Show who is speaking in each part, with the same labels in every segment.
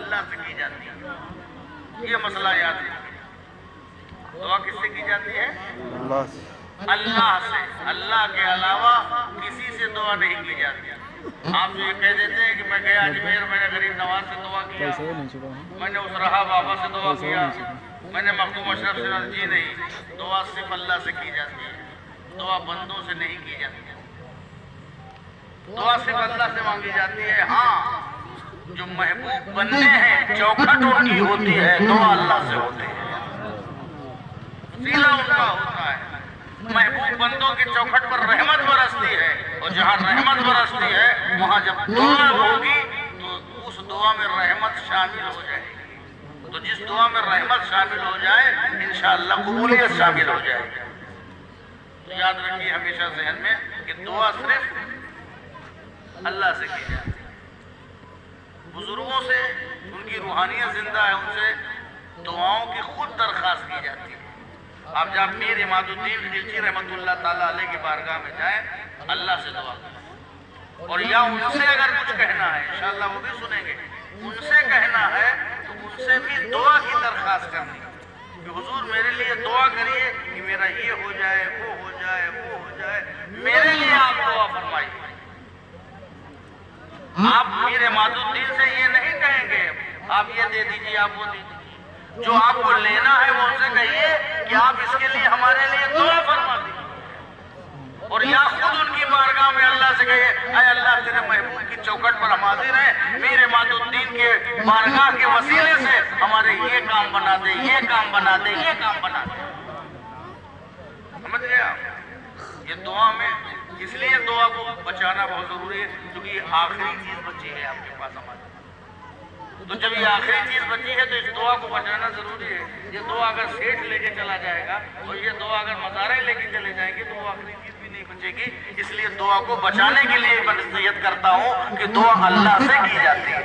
Speaker 1: اللہ سے کی جاتی ہے. یہ مسئلہ یاد ہے. دعا کس سے کی جاتی ہے؟
Speaker 2: اللہ سے.
Speaker 1: اللہ سے. اللہ کے علاوہ کسی سے دعا نہیں کی جاتی. آپ جو یہ کہہ دیتے ہیں کہ میں گیا اجمیر، میں نے غریب نواز سے دعا کیا، میں نے اس رہا بابا سے دعا کیا، میں نے مخدوم اشرف سے. جی نہیں، دعا صرف اللہ سے کی جاتی ہے. دعا بندوں سے نہیں کی جاتی ہے. دعا صرف اللہ سے مانگی جاتی ہے. ہاں، جو محبوب بندے ہیں چوکھٹ ان کی ہوتی ہے، دعا اللہ سے ہوتی ہے، وسیلہ ان کا ہوتا ہے. محبوب بندوں کی چوکھٹ پر رحمت برستی ہے، اور جہاں رحمت برستی ہے وہاں جب دعا ہوگی تو اس دعا میں رحمت شامل ہو جائے گی. تو جس دعا میں رحمت شامل ہو جائے انشاءاللہ قبولیت شامل ہو جائے گی. تو یاد رکھیے ہمیشہ ذہن میں کہ دعا صرف اللہ سے کی جاتی ہے. بزرگوں سے ان کی روحانیت زندہ ہے، ان سے دعاؤں کی خود درخواست کی جاتی ہے. آپ جب میر عماد الدین خلجی رحمۃ اللہ تعالیٰ علیہ کی بارگاہ میں جائیں، اللہ سے دعا کریں. اور یا ان سے اگر کچھ کہنا ہے، انشاءاللہ وہ بھی سنیں گے، ان سے کہنا ہے تو ان سے بھی دعا کی درخواست کرنی کہ حضور میرے لیے دعا کریے کہ میرا یہ ہو جائے، وہ ہو جائے، وہ ہو جائے. میرے لیے آپ دعا فرمائیے. آپ میر عماد الدین سے یہ نہیں کہیں گے آپ یہ دے دیجیے، آپ وہ دے دیجیے. جو آپ کو لینا ہے وہ ان سے کہیے کہ آپ اس کے لیے ہمارے لیے دعا فرما دیجیے. اور یا خود ان کی بارگاہ میں اللہ سے کہیے، اے اللہ تیرے محبوب کی چوکٹ پر ہم حاضر ہیں، میر عماد الدین کے بارگاہ کے وسیلے سے ہمارے یہ کام بنا دے، یہ کام بنا دے، یہ کام بنا دے. سمجھ گئے آپ؟ یہ دعا میں اس لیے دعا کو بچانا بہت ضروری ہے کیونکہ یہ آخری چیز بچی ہے آپ کے پاس ہماری. تو جب یہ آخری چیز بچی ہے تو اس دعا کو بچانا ضروری ہے. یہ دعا اگر سیٹھ لے کے چلا جائے گا اور یہ دعا اگر مزارع لے کے چلے جائیں گے تو وہ آخری چیز بھی نہیں بچے گی. اس لیے دعا کو بچانے کے لیے میں نصیحت کرتا ہوں کہ دعا اللہ سے کی جاتی ہے.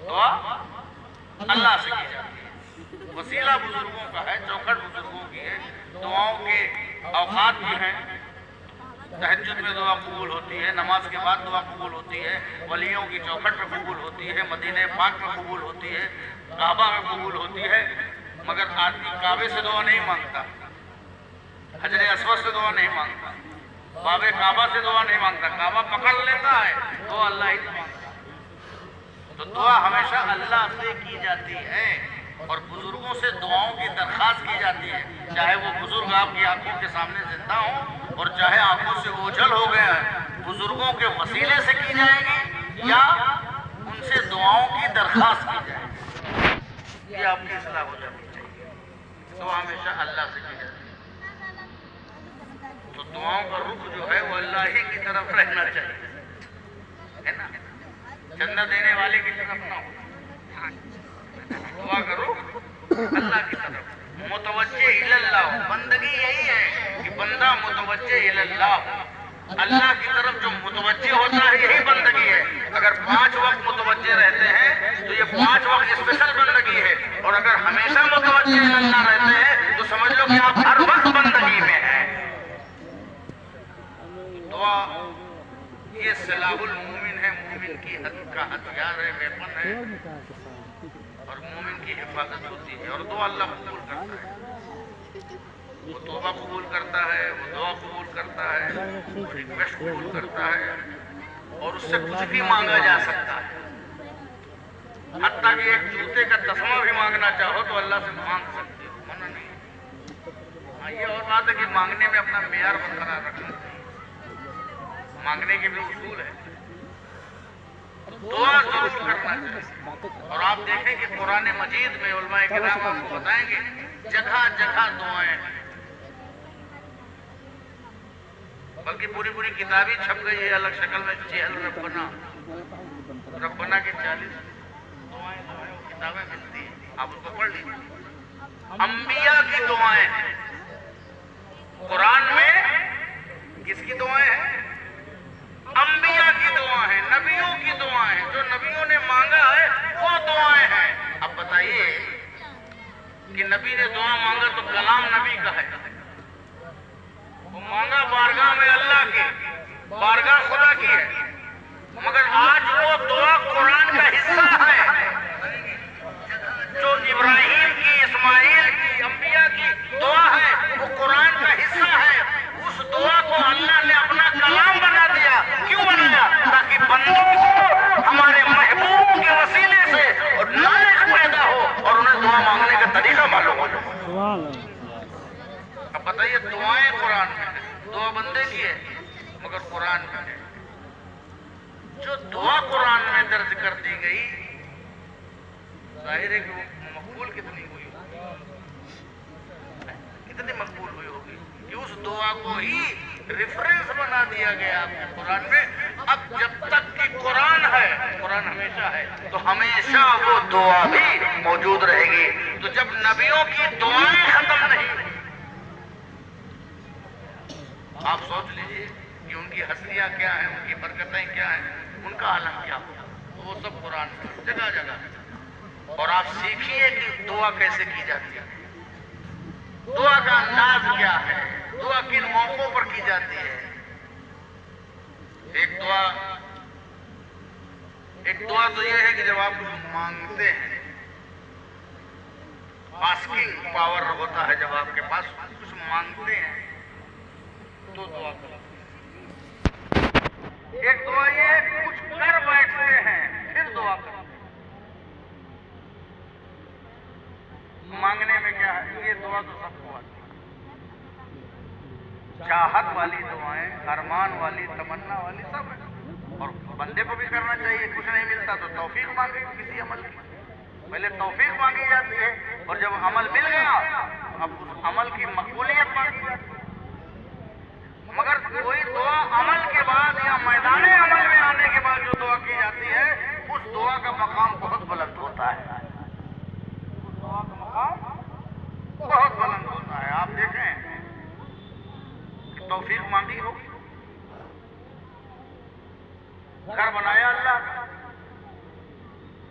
Speaker 1: دعا اللہ سے کی جاتی ہے. وسیلہ بزرگوں کا ہے، چوکھٹ بزرگوں کی ہے. دعاؤں کے اوقات بھی ہیں. تہجد میں دعا قبول ہوتی ہے، نماز کے بعد دعا قبول ہوتی ہے، ولیوں کی چوکھٹ میں قبول ہوتی ہے، مدینہ پاک میں قبول ہوتی ہے، کعبہ میں قبول ہوتی ہے. مگر آدمی کعبے سے دعا نہیں مانگتا، حجر اسود سے دعا نہیں مانگتا، باب کعبہ سے دعا نہیں مانگتا. کعبہ پکڑ لیتا ہے تو اللہ ہی سے مانگتا. تو دعا ہمیشہ اللہ سے کی جاتی ہے اور بزرگوں سے دعاؤں کی درخواست کی جاتی ہے. چاہے وہ بزرگ آپ کی آنکھوں کے سامنے زندہ ہوں اور چاہے آنکھوں سے اوجھل ہو گیا ہے، بزرگوں کے وسیلے سے کی جائے گی یا ان سے دعاؤں کی درخواست کی جائے گی. یہ آپ کی اصلاح ہو جانی چاہیے. دعا ہمیشہ اللہ سے کی جاتی ہے. تو دعاؤں کا رخ جو ہے وہ اللہ ہی کی طرف رہنا چاہیے، ہے نا؟ چندہ دینے والے کی طرف نہ ہو. دعا کرو اللہ کی طرف، متوجہ اللہ. بندگی یہی ہے کہ بندہ متوجہ اللہ ہو. اللہ کی طرف جو متوجہ ہوتا ہے یہی بندگی ہے. اگر 5 وقت متوجہ رہتے ہیں تو یہ 5 وقت اسپیشل بندگی ہے، اور اگر ہمیشہ متوجہ اللہ رہتے ہیں تو سمجھ لو کہ آپ ہر وقت بندگی میں ہیں. دعا یہ سلاح المومن ہے، مومن کی کا ہتھیار ہے، ویپن ہے، اور مومن کی حفاظت ہوتی ہے. اور دعا اللہ قبول کرتا ہے. وہ توبہ قبول کرتا ہے، وہ دعا قبول کرتا ہے، وہ ریکویسٹ قبول کرتا ہے، اور اس سے کچھ بھی مانگا جا سکتا ہے. حتیٰ کہ ایک جوتے کا تسمہ بھی مانگنا چاہو تو اللہ سے مانگ سکتے ہو، منع نہیں. ہاں یہ اور بات ہے کہ مانگنے میں اپنا معیار برقرار رکھنا چاہیے. مانگنے کے بھی اصول ہے. دعا ضرور کرنا چاہیے. اور آپ دیکھیں کہ قرآن مجید میں علماء کرام آپ کو بتائیں گے جگہ جگہ دعائیں ہیں. بلکہ پوری کتابیں چھپ گئی ہے الگ شکل میں. چہل ربنا کے 40 دعائیں کتابیں ملتی ہیں، آپ اس کو پڑھ لیجیے. انبیاء کی دعائیں ہیں قرآن میں. کس کی دعائیں ہیں؟ انبیاء کی دعائیں ہیں، نبیوں کی دعائیں ہیں. جو نبیوں نے مانگا ہے وہ دعائیں ہیں. اب بتائیے کہ نبی نے دعا مانگا تو کلام نبی کا ہے، وہ مانگا بارگاہ میں اللہ کی، بارگاہ خدا کی ہے. مگر آج وہ دعا قرآن کا حصہ ہے. اب بتائیے دعائیں قرآن میں ہیں، دعا بندے کی ہے مگر قرآن میں ہے۔ جو دعا قرآن میں درج کر دی گئی، ظاہر ہے کہ وہ مقبول کتنی ہوئی ہوگی، کتنی مقبول ہوئی ہوگی کہ اس دعا کو ہی ریفرنس بنا دیا گیا آپ کے قرآن میں۔ اب جب تک کہ قرآن ہے، قرآن ہمیشہ ہے، تو ہمیشہ وہ دعا بھی موجود رہے گی۔ تو جب نبیوں کی دعائیں ختم نہیں، آپ سوچ لیجئے کہ ان کی ہستیاں کیا ہیں، ان کی برکتیں کیا ہیں، ان کا عالم کیا ہو، وہ سب قرآن میں جگہ جگہ۔ اور آپ سیکھیے کہ دعا کیسے کی جاتی ہے، دعا کا انداز کیا ہے، دعا کن موقعوں پر کی جاتی ہے۔ ایک دعا تو یہ ہے کہ جب آپ کچھ مانگتے ہیں، آسکنگ پاور ہوتا ہے، جب آپ کے پاس کچھ مانگتے ہیں تو دعا کرو۔ ایک دعا یہ ہے کہ کچھ کر بیٹھتے ہیں پھر دعا کرو۔ مانگنے میں کیا ہے، یہ دعا تو سب کو آتی ہے، چاہت والی دعائیں، ارمان والی، تمنا والی سب ہے، اور بندے کو بھی کرنا چاہیے۔ کچھ نہیں ملتا تو توفیق مانگے کسی عمل کی، پہلے توفیق مانگی جاتی ہے، اور جب عمل مل گیا اب اس عمل کی مقبولیت مانگی جاتی ہے۔ مگر کوئی دعا عمل کے بعد یا میدان عمل میں آنے کے بعد جو دعا کی جاتی ہے، اس دعا کا مقام بہت بلند ہوتا ہے، اس دعا کا مقام بہت بلند ہوتا ہے۔ آپ دیکھیں کہ توفیق مانگی ہوگی، گھر بنایا اللہ کا،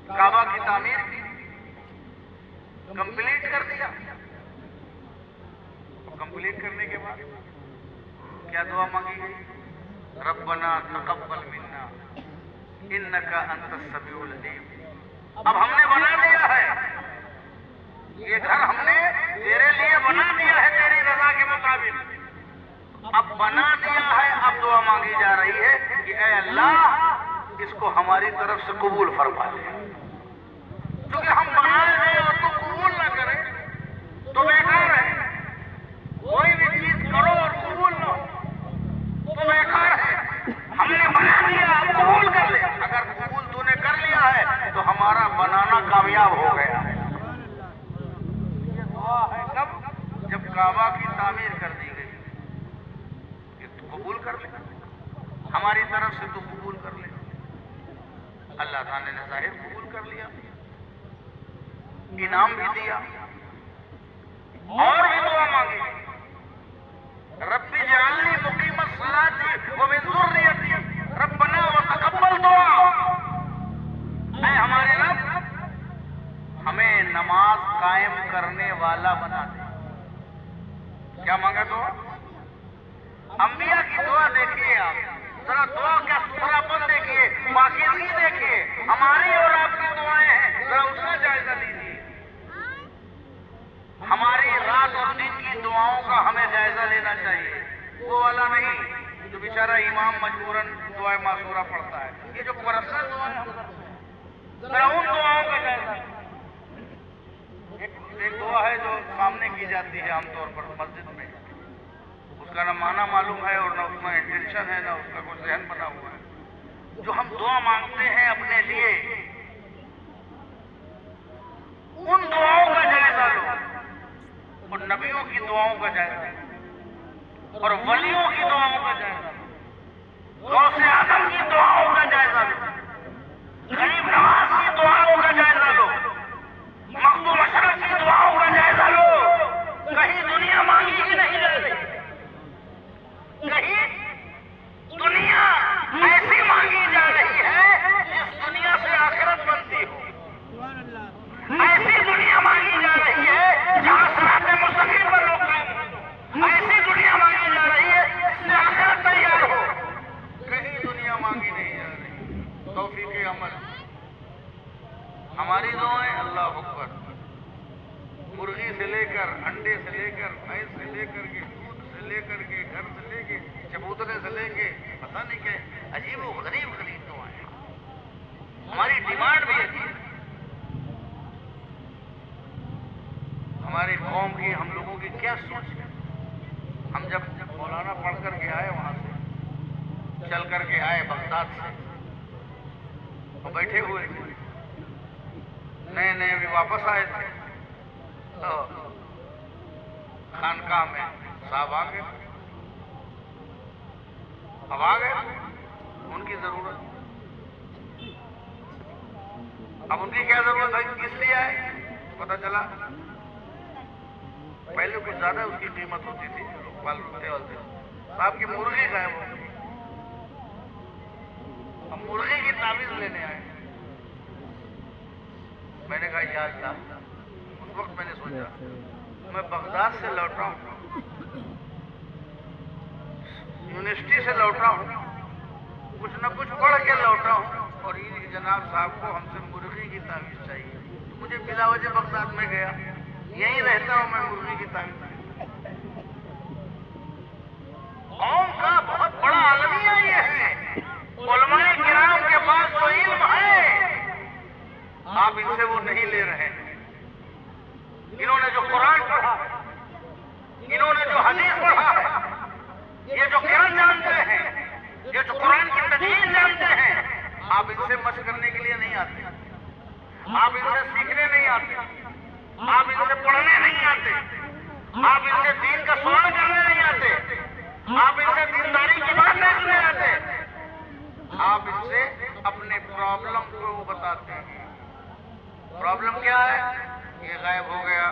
Speaker 1: کعبہ کی تعمیر کی، کمپلیٹ کر دیا، کمپلیٹ کرنے کے بعد کیا دعا مانگی گئی؟ ربنا تقبل منا انک انت السمیع العلیم۔ اب ہم نے بنا دیا ہے یہ گھر، ہم نے تیرے لیے بنا دیا ہے تیری رضا کے مطابق، اب بنا دیا ہے، اب دعا مانگی جا رہی ہے کہ اے اللہ اس کو ہماری طرف سے قبول فرما لے، کیونکہ ہم بنائے گئے اور تو قبول نہ کرے تو بیکار ہے۔ کوئی بھی چیز کرو اور قبول نہ ہو تو بیکار ہے۔ ہم نے بنا دیا، اب قبول کر لے، اگر قبول تو نے کر لیا ہے تو ہمارا بنانا کامیاب ہو گیا ہے۔ یہ دعا ہے کب؟ جب کعبہ کی تعمیر کر دی گئی کہ تو قبول کر لے، ہماری طرف سے تو قبول کر لے۔ اللہ تعالیٰ نے ظاہر قبول کر لیا، انعام بھی دیا، اور بھی دعا مانگی، رب اجعلنی مقیم الصلاۃ ومن ذریتی ربنا وتقبل دعا۔ اے ہمارے رب ہمیں نماز قائم کرنے والا بنا دے۔ کیا مانگا دعا؟ انبیاء کی دعا دیکھیے آپ، ذرا دعا کا ستھرا پن دیکھیے، پاکیزگی دیکھیے، ہماری اور آپ کی دعائیں ہیں، ذرا اس کا جائزہ لیجیے۔ ہماری رات اور دن کی دعاؤں کا ہمیں جائزہ لینا چاہیے، وہ والا نہیں جو بیچارہ امام مجبوراً دعائے معصورہ پڑھتا ہے۔ یہ جو پرسنل دعائیں ہم کرتے ہیں، ذرا ان دعاؤں کا جائزہ۔ ایک دعا ہے جو سامنے کی جاتی ہے عام طور پر مسجد میں، اس کا نہ معنی معلوم ہے اور نہ اس میں انٹینشن ہے، نہ اس کا کوئی ذہن بنا ہوا ہے۔ جو ہم دعا مانگتے ہیں اپنے لیے، ان دعاؤں کا جائزہ لو، اور نبیوں کی دعاؤں کا جائزہ، اور ولیوں کی دعاؤں کا جائزہ، غوث اعظم کی دعاؤں کا جائزہ لو، غریب نواز کی دعاؤں کا جائزہ لو، مخدوم اشرف کی دعاؤں کا جائزہ لو۔ کہیں دنیا مانگی ہی نہیں جا رہی، کہیں دنیا ایسی مانگی جا رہی ہے جس دنیا سے آخرت بنتی ہو، ایسی دنیا مانگی جا رہی ہے جہاں صراط مستقیم پر لوگ قائم ہو، ایسی دنیا مانگی جا رہی ہے جس سے آخرت تیار ہو۔ کہیں دنیا مانگی نہیں جا رہی۔ توفیق عمل، ہماری دعائیں اللہ اکبر، مرغی سے لے کر، انڈے سے لے کر، بھینس سے لے کر کے، دودھ سے لے کر کے، گھر سے لے کے، چبوترے سے لے کے، پتہ نہیں کہ عجیب و غریب دعائیں۔ ہماری ڈیمانڈ بھی عجیب ہے، ہماری قوم کی ہم لوگ کیا سوچ ہے؟ ہم جب مولانا پڑھ کر کے آئے وہاں سے چل کر کے آئے بغداد سے، وہ بیٹھے ہوئے تھے، نئے نئے بھی واپس آئے تھے، تو خانقاہ میں صاحب آ گئے، اب آ گئے ان کی ضرورت، اب ان کی کیا ضرورت ہے، کس لیے آئے؟ پتہ چلا پہلے کچھ زیادہ اس کی قیمت ہوتی تھی، والتے صاحب کی مرغی غائب ہو گئی، ہم مرغی کی تعویذ لینے آئے۔ میں نے کہا یا اللہ، اس وقت میں نے سوچا میں بغداد سے لوٹا ہوں، یونیورسٹی سے لوٹا ہوں، کچھ نہ کچھ پڑھ کے لوٹا ہوں، اور یہ جناب صاحب کو ہم سے مرغی کی تعویذ چاہیے، مجھے بلا وجہ بغداد میں گیا، یہیں رہتا ہوں میں مرغی کی تعویذ۔ قوم کا بہت بڑا عالمیہ یہ ہے، علماء کرام کے پاس جو علم ہے آپ ان سے وہ نہیں لے رہے ہیں۔ انہوں نے جو قرآن پڑھا ہے، انہوں نے جو حدیث پڑھا ہے، یہ جو قرآن جانتے ہیں، یہ جو قرآن کی تجوید جانتے ہیں، آپ ان سے مشق کرنے کے لیے نہیں آتے، آپ ان سے سیکھنے نہیں آتے، آپ ان سے پڑھنے نہیں آتے، آپ ان سے دین کا سوال کرنے نہیں آتے، آپ ان سے دینداری کی بات نہیں سننے آتے، آپ ان سے اپنے پرابلم کو بتاتے ہیں۔ پرابلم کیا ہے؟ یہ غائب ہو گیا،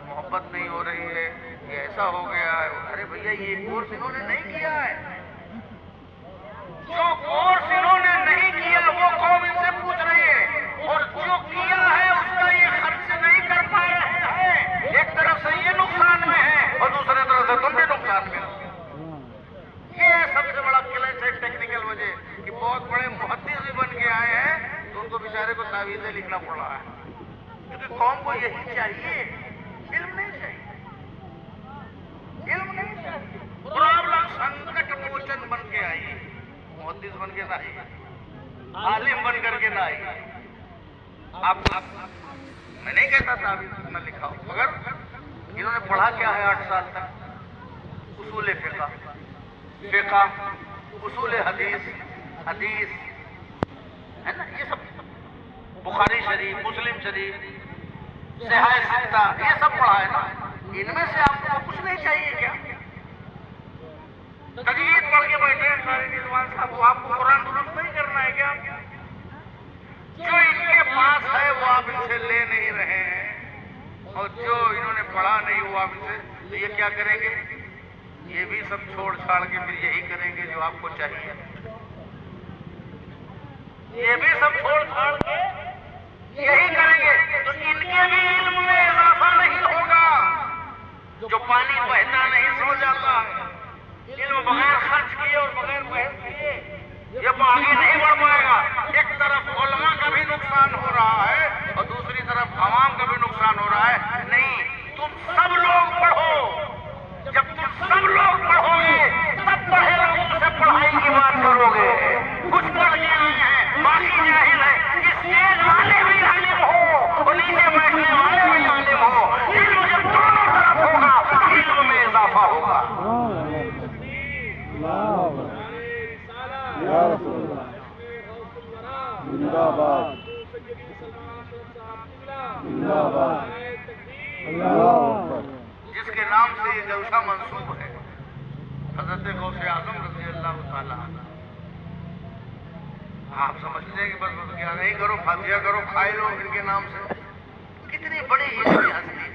Speaker 1: محبت نہیں ہو رہی ہے، یہ ایسا ہو گیا ہے۔ ارے بھیا یہ کورس انہوں نے نہیں کیا ہے، جو کورس انہوں نے نہیں کیا وہ قوم ان سے پوچھ رہی ہے، اور جو کیا ہے اس کا یہ خرچ نہیں کر پا رہے ہیں۔ ایک طرف سے یہ نقصان میں ہے اور دوسرے طرف سے تم بھی نقصان میں ہو۔ یہ سب سے بڑا کلیش ہے، ٹیکنیکل وجہ کہ بہت بڑے محدث بھی بن کے آئے ہیں تو ان کو بیچارے کو تعویذیں لکھنا پڑ رہا ہے، کیونکہ قوم کو یہی چاہیے، علم نہیں چاہیے، علم نہیں چاہیے۔ پرابلم سنکٹ موچن بن کے آئیے، محدث بن کے نہ آئیے، عالم بن کر کے نہ آئیے۔ آپ میں نہیں کہتا تعویذ نہ لکھاؤ، مگر انہوں نے پڑھا کیا ہے 8 سال تک؟ اصول فقہ، اصول حدیث ہے نا، یہ سب بخاری شریف، مسلم شریف، صحیح ستہ، یہ سب پڑھا ہے نا، ان میں سے آپ کو کچھ نہیں چاہیے کیا؟ تجوید پڑھ کے بیٹھے ہیں سارے رضوان صاحب، وہ آپ کو قرآن درست نہیں کرنا ہے کیا؟ جو ان کے پاس ہے وہ آپ ان سے لے نہیں رہے ہیں، اور جو انہوں نے پڑھا نہیں وہ آپ ان سے، تو یہ کیا کریں گے؟ یہ بھی سب چھوڑ چھاڑ کے پھر یہی کریں گے جو آپ کو چاہیے، یہ بھی سب چھوڑ چھاڑ کے یہی کریں گے، تو ان کے بھی علم میں اضافہ نہیں ہوگا۔ جو پانی بہتا نہیں سو جاتا ہے، علم بغیر خرچ کیے اور بغیر بحث کیے یہ آگے نہیں بڑھ پائے گا۔ ایک طرف علماء کا بھی نقصان ہو رہا ہے اور دوسری طرف عوام کا بھی نقصان ہو رہا ہے۔ نہیں، تم سب لوگ پڑھو، جب تم سب لوگ پڑھو گے تب پڑھے لوگوں سے پڑھائی کی بات کرو گے۔ کچھ پڑھ کے آئے ہیں باقی جاہل ہے، اسٹیج والے بھی عالم ہو اور نیچے بیٹھنے والے بھی عالم ہو، علم جب دونوں طرف ہوگا علم میں اضافہ ہوگا۔
Speaker 2: زندہ باد، زندہ باد،
Speaker 1: جس کے نام سے یہ جلسہ منسوب ہے، حضرت غوث اعظم رضی اللہ تعالیٰ عنہ۔ آپ سمجھتے ہیں کہ بس کیا نہیں کرو، فاتحہ کرو، کھائے لو ان کے نام سے؟ کتنی بڑی علمی ہستی،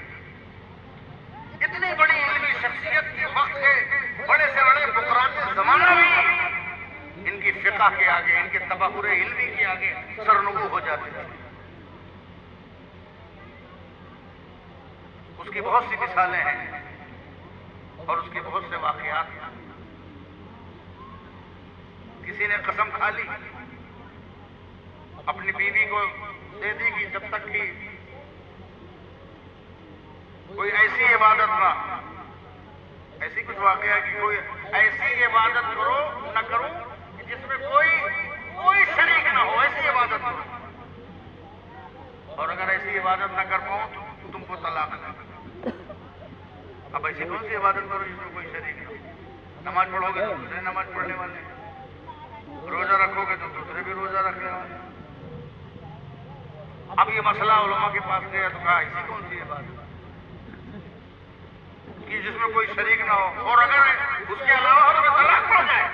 Speaker 1: کتنی بڑی علمی شخصیت کے وقت کے بڑے سے بڑے فقراء زمانہ بھی ان کی فقہ کے آگے، ان کے تبحر علمی کے آگے سرنگو ہو جاتے تھے۔ اس کی بہت سی مثالیں ہیں اور اس کے بہت سے واقعات ہیں۔ کسی نے قسم کھا لی، اپنی بیوی کو دے دی کہ جب تک کہ کوئی ایسی عبادت نہ، ایسی کچھ واقعہ کہ کوئی ایسی عبادت کرو نہ کرو جس میں کوئی شریک نہ ہو، ایسی عبادت کرو، اور اگر ایسی عبادت نہ کر پاؤں تو تم کو طلاق دے۔ اب ایسی کون سی عبادت کرو جس میں کوئی شریک نہیں؟ نماز پڑھو گے تو دوسرے نماز پڑھنے والے، روزہ رکھو گے تو دوسرے بھی روزہ رکھنے والے۔ اب یہ مسئلہ علماء کے پاس گیا تو کہا ایسی کون سی عبادت کہ جس میں کوئی شریک نہ ہو، اور اگر اس کے علاوہ ہو تو طلاق پڑ جائے۔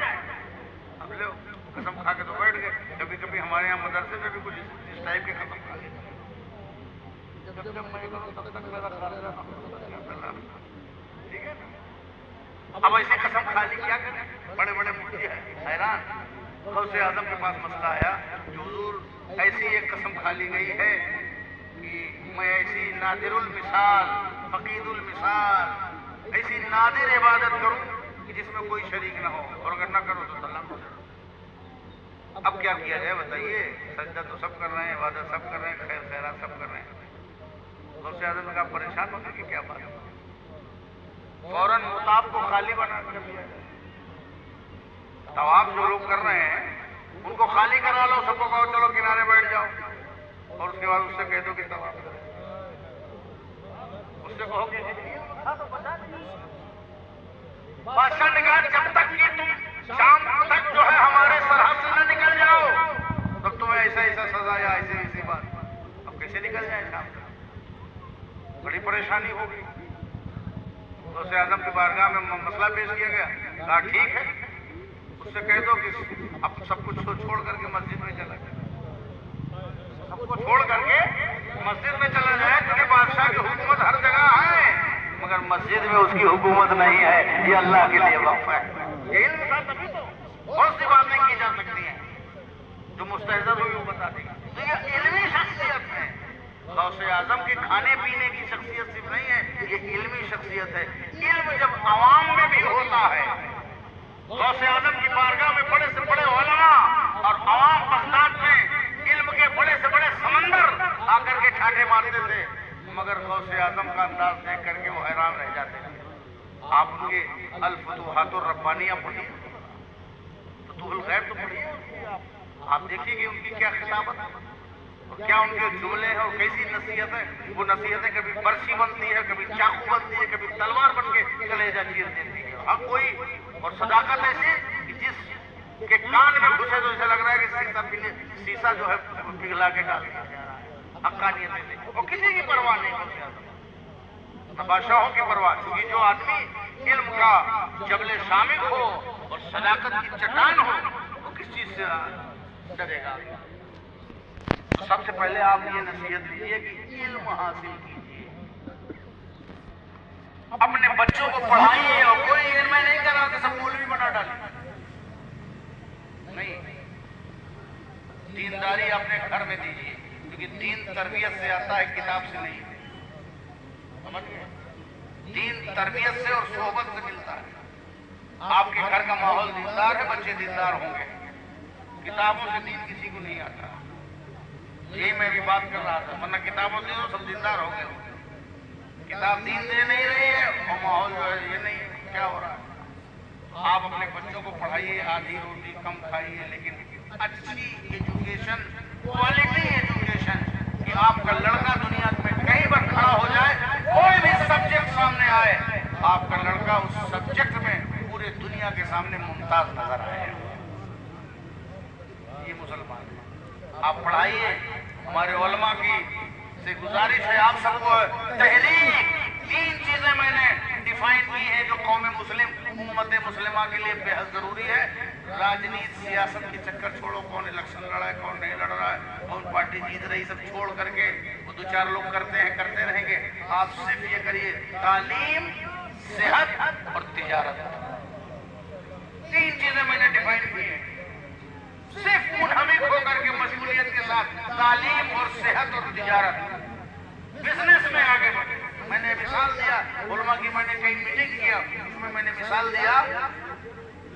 Speaker 1: اب لو قسم کھا کے تو بیٹھ گئے۔ کبھی کبھی ہمارے یہاں مدرسے میں بھی کچھ اس ٹائپ کے قسم کھا لیتے، جب میں کروں تب تک میرا کھا رہا ہوں، ٹھیک ہے نا؟ اب ایسے قسم کھا لی کیا کریں؟ بڑے بڑے مفتی ہیں حیران۔ غوث اعظم کے پاس مسئلہ آیا کہ حضور ایسی ایک قسم کھا لی گئی ہے کہ میں ایسی نادر المثال فقید المثال ایسی نادر عبادت کروں کہ جس میں کوئی شریک نہ ہو، اور اگر نہ کرو تو طلاق ہو جائے۔ اب کیا کیا جائے بتائیے؟ سجدہ تو سب کر رہے ہیں، عبادت سب کر رہے ہیں، خیر خیرات سب کر رہے ہیں۔ غوث اعظم نے کہا پریشان ہونے کی کیا بات ہے؟ فوراً مطاف کو خالی بنا کر دیا جائے۔ طواف جو لوگ کر رہے ہیں ان کو خالی کرا لو، سب کو کہو چلو کنارے بیٹھ جاؤ، اور اس کے بعد اس سے کہہ دو کہ طواف کرو۔ اس سے کہو کہ بادشاہ نے کہا جب تک کہ تم شام تک جو ہے ہمارے سرحد سے نہ نکل جاؤ تب تمہیں ایسا ایسا سزا یا ایسی ایسی بات۔ اب کیسے نکل جائے شام تک؟ بڑی پریشانی ہوگی۔ غوث اعظم کی بارگاہ میں مسئلہ پیش کیا گیا، کہا ٹھیک ہے، اس سے کہہ دو کہ اب سب کچھ چھوڑ کر کے مسجد میں چلا جائے، سب کو چھوڑ کر کے مسجد میں چلا جائے، کیونکہ بادشاہ کی حکومت ہر جگہ ہے مگر مسجد میں اس کی حکومت نہیں ہے، یہ اللہ کے لیے وقف ہے۔ یہ علم تھا تبھی تو بہت سی باتیں کی جا سکتی ہیں جو مستحضر ہوئی وہ بتا دیں گے۔ تو یہ علمی شخصیت ہے۔ غوث اعظم کے کھانے پینے کی شخصیت صرف نہیں ہے، یہ علمی شخصیت ہے۔ علم جب عوام میں بھی ہوتا ہے، غوث اعظم کی بارگاہ میں بڑے سے بڑے علماء اور عوام بغداد میں علم کے بڑے سے بڑے سمندر آ کر کے ٹھاٹھے مارتے تھے، مگر غوث اعظم کا انداز دیکھ کر کے وہ حیران رہ جاتے تھے۔ آپ ان کے الفتوحات الربانیہ پڑھیے، فتوح الغیب تو پڑھیے، آپ دیکھیے کہ ان کی کیا خطابت ہے اور کیا ان کے جملے ہیں اور کیسی نصیحت ہے۔ وہ نصیحتیں کبھی برچی بنتی ہے، کبھی چاقو بنتی ہے، کبھی تلوار بن کے کلیجہ چیر دیتی ہے۔ اب کوئی اور صداقت ایسی کہ جس کے کان میں گھسے تو اسے لگ رہا ہے کہ سیسا جو ہے پگھلا کے ڈال دیا جا رہا ہے۔ حقانیت ہے، وہ کسی کی پرواہ نہیں ہوتی، نہ بادشاہوں کی پرواہ، کیونکہ جو آدمی علم کا جبل شامل ہو اور صداقت کی چٹان ہو وہ کس چیز سے ڈرے گا؟ تو سب سے پہلے آپ یہ نصیحت دیجیے کہ علم حاصل کیجیے، اپنے بچوں کو پڑھائیے، اور کوئی علم میں نہیں کر رہا کہ سب مولوی بنا ڈالیں، نہیں، دینداری اپنے گھر میں دیجیے، کیونکہ دین تربیت سے آتا ہے، کتاب سے نہیں، سمجھ گئے؟ دین تربیت سے اور صحبت سے ملتا ہے۔ آپ کے گھر کا ماحول دیندار ہے، بچے دیندار ہوں گے، کتابوں سے دین کسی کو نہیں آتا۔ یہی میں بھی بات کر رہا تھا، ورنہ کتابوں سے سب دیندار ہو گئے، کتاب دین دے نہیں رہی ہے اور ماحول جو ہے یہ نہیں، کیا ہو رہا ہے؟ آپ اپنے بچوں کو پڑھائیے، آدھی روٹی کم کھائیے، لیکن اچھی ایجوکیشن، کوالٹی ایجوکیشن، کہ آپ کا لڑکا دنیا میں کہیں پر کھڑا ہو جائے، کوئی بھی سبجیکٹ سامنے آئے، آپ کا لڑکا اس سبجیکٹ میں پورے دنیا کے سامنے ممتاز نظر آئے۔ یہ مسلمان ہے۔ آپ پڑھائیے، ہمارے علماء کی سے گزارش ہے آپ سب کو تحریک، 3 چیزیں میں نے ڈیفائن کی ہیں جو قوم مسلم، امت مسلمہ کے لیے بے حد ضروری ہے۔ راجنیت، سیاست کے چکر چھوڑو، کون الیکشن لڑا ہے، کون نہیں لڑ رہا ہے، کون پارٹی جیت رہی، سب چھوڑ کر کے وہ 2-4 لوگ کرتے ہیں، کرتے رہیں گے۔ آپ صرف یہ کریے، تعلیم، صحت اور تجارت، 3 چیزیں میں نے ڈیفائن کی ہیں۔ صرف منہمک ہو کر کے مشغولیت کے ساتھ تعلیم اور صحت اور تجارت، بزنس میں آگے بڑھے۔ میں نے مثال دیا، علماء کی میں نے کئی میٹنگ کیا، اس میں میں نے مثال دیا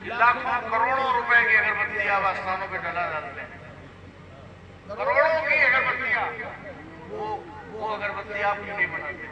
Speaker 1: کہ لاکھوں کروڑوں روپے کی اگربتیاں آستانوں پہ ڈلا ڈالتے ہیں، کروڑوں کی اگربتیاں، وہ اگربتی آپ کیوں نہیں بناتے؟